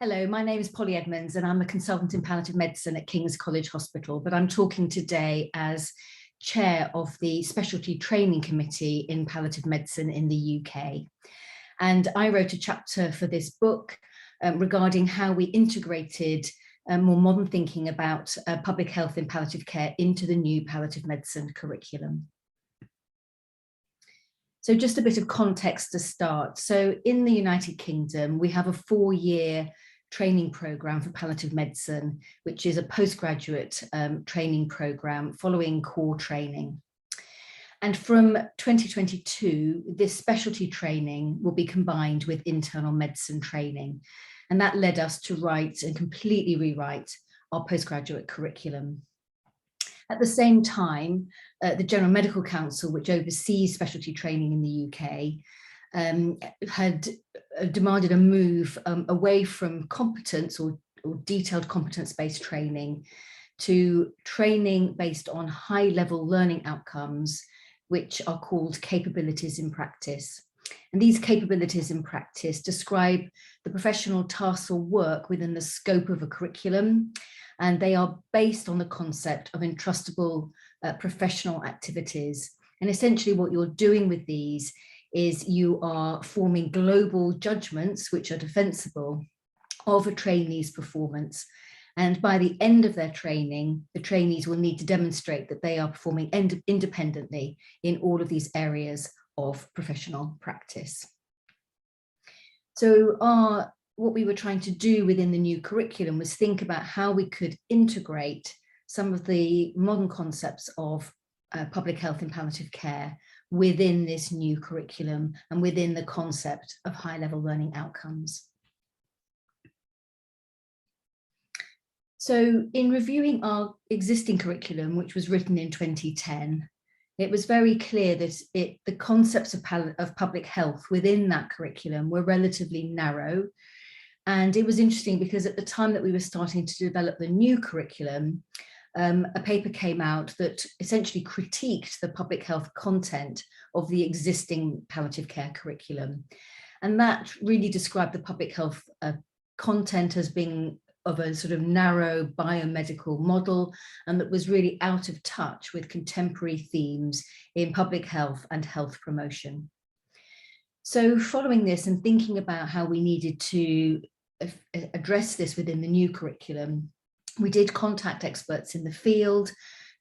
Hello, my name is Polly Edmonds and I'm a consultant in palliative medicine at King's College Hospital, but I'm talking today as chair of the Specialty Training Committee in Palliative Medicine in the UK. And I wrote a chapter for this book regarding how we integrated more modern thinking about public health in palliative care into the new palliative medicine curriculum. So just a bit of context to start. So in the United Kingdom, we have a 4-year training program for palliative medicine, which is a postgraduate training program following core training. And from 2022, this specialty training will be combined with internal medicine training. And that led us to write and completely rewrite our postgraduate curriculum. At the same time, the General Medical Council, which oversees specialty training in the UK, had demanded a move away from competence or detailed competence-based training to training based on high-level learning outcomes, which are called capabilities in practice. And these capabilities in practice describe the professional tasks or work within the scope of a curriculum, and they are based on the concept of entrustable professional activities. And essentially what you're doing with these is you are forming global judgments, which are defensible, of a trainee's performance. And by the end of their training, the trainees will need to demonstrate that they are performing independently in all of these areas of professional practice. So what we were trying to do within the new curriculum was think about how we could integrate some of the modern concepts of public health and palliative care within this new curriculum and within the concept of high-level learning outcomes. So in reviewing our existing curriculum, which was written in 2010, it was very clear that the concepts of public health within that curriculum were relatively narrow. And it was interesting because at the time that we were starting to develop the new curriculum, a paper came out that essentially critiqued the public health content of the existing palliative care curriculum. And that really described the public health content as being of a sort of narrow biomedical model, and that was really out of touch with contemporary themes in public health and health promotion. So following this and thinking about how we needed to address this within the new curriculum, we did contact experts in the field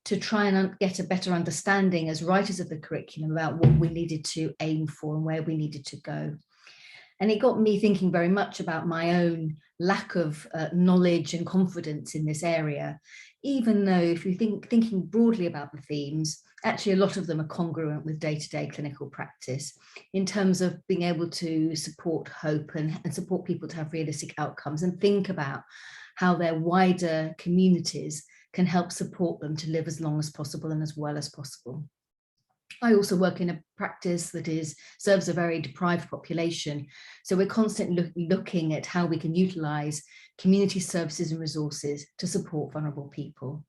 to try and get a better understanding as writers of the curriculum about what we needed to aim for and where we needed to go. And it got me thinking very much about my own lack of knowledge and confidence in this area, even though if you thinking broadly about the themes, actually a lot of them are congruent with day-to-day clinical practice in terms of being able to support hope and support people to have realistic outcomes and think about how their wider communities can help support them to live as long as possible and as well as possible. I also work in a practice that serves a very deprived population. So we're constantly looking at how we can utilize community services and resources to support vulnerable people.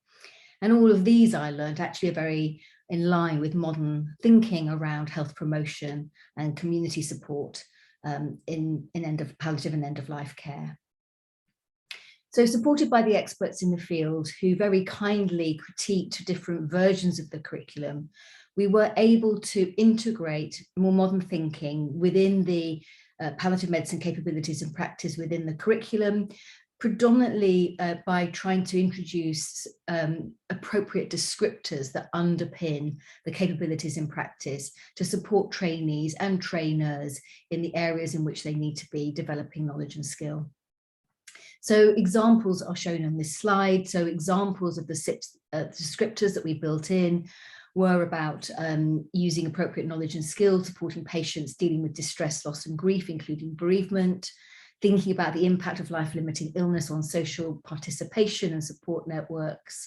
And all of these, I learned, actually are very in line with modern thinking around health promotion and community support in palliative and end-of-life care. So supported by the experts in the field who very kindly critiqued different versions of the curriculum, we were able to integrate more modern thinking within the palliative medicine capabilities and practice within the curriculum, predominantly by trying to introduce appropriate descriptors that underpin the capabilities in practice to support trainees and trainers in the areas in which they need to be developing knowledge and skill. So examples are shown on this slide. So examples of the descriptors that we built in were about using appropriate knowledge and skill, supporting patients dealing with distress, loss and grief, including bereavement, thinking about the impact of life-limiting illness on social participation and support networks,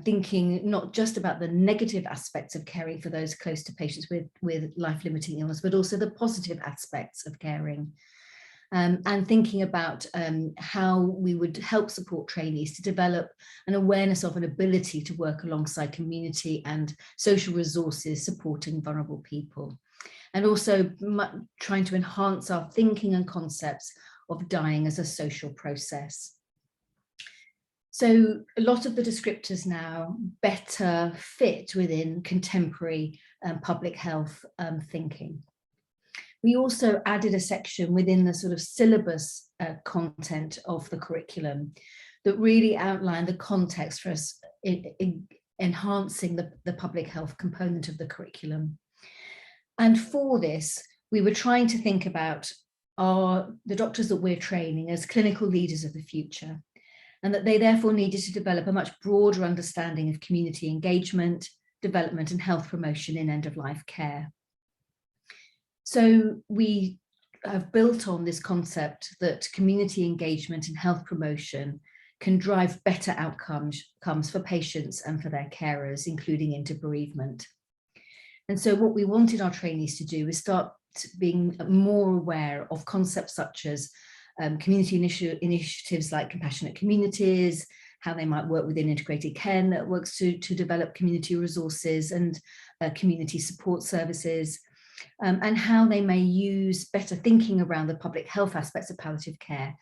thinking not just about the negative aspects of caring for those close to patients with life-limiting illness, but also the positive aspects of caring. And thinking about how we would help support trainees to develop an awareness of an ability to work alongside community and social resources supporting vulnerable people. And also trying to enhance our thinking and concepts of dying as a social process. So a lot of the descriptors now better fit within contemporary public health thinking. We also added a section within the sort of syllabus content of the curriculum that really outlined the context for us in enhancing the public health component of the curriculum. And for this, we were trying to think about the doctors that we're training as clinical leaders of the future, and that they therefore needed to develop a much broader understanding of community engagement, development and health promotion in end-of-life care. So we have built on this concept that community engagement and health promotion can drive better outcomes for patients and for their carers, including into bereavement. And so what we wanted our trainees to do is start being more aware of concepts such as community initiatives like compassionate communities, how they might work within integrated care networks to develop community resources and community support services, and how they may use better thinking around the public health aspects of palliative care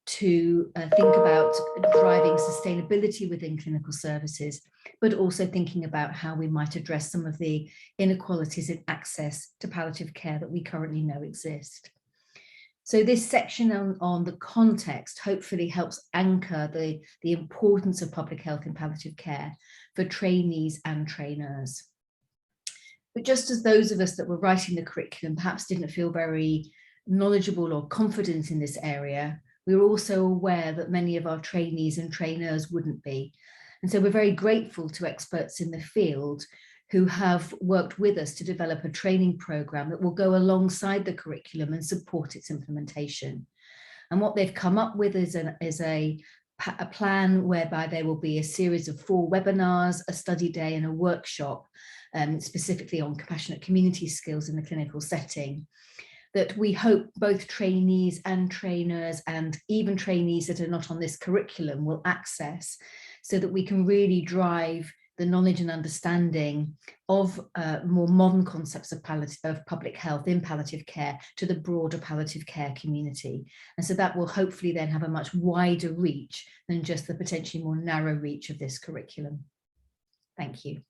to think about driving sustainability within clinical services, but also thinking about how we might address some of the inequalities in access to palliative care that we currently know exist. So this section on the context hopefully helps anchor the importance of public health in palliative care for trainees and trainers. But just as those of us that were writing the curriculum perhaps didn't feel very knowledgeable or confident in this area, we were also aware that many of our trainees and trainers wouldn't be. And so we're very grateful to experts in the field who have worked with us to develop a training program that will go alongside the curriculum and support its implementation. And what they've come up with is a plan whereby there will be a series of 4 webinars, a study day and a workshop specifically on compassionate community skills in the clinical setting, that we hope both trainees and trainers and even trainees that are not on this curriculum will access, so that we can really drive the knowledge and understanding of more modern concepts of public health in palliative care to the broader palliative care community. And so that will hopefully then have a much wider reach than just the potentially more narrow reach of this curriculum. Thank you.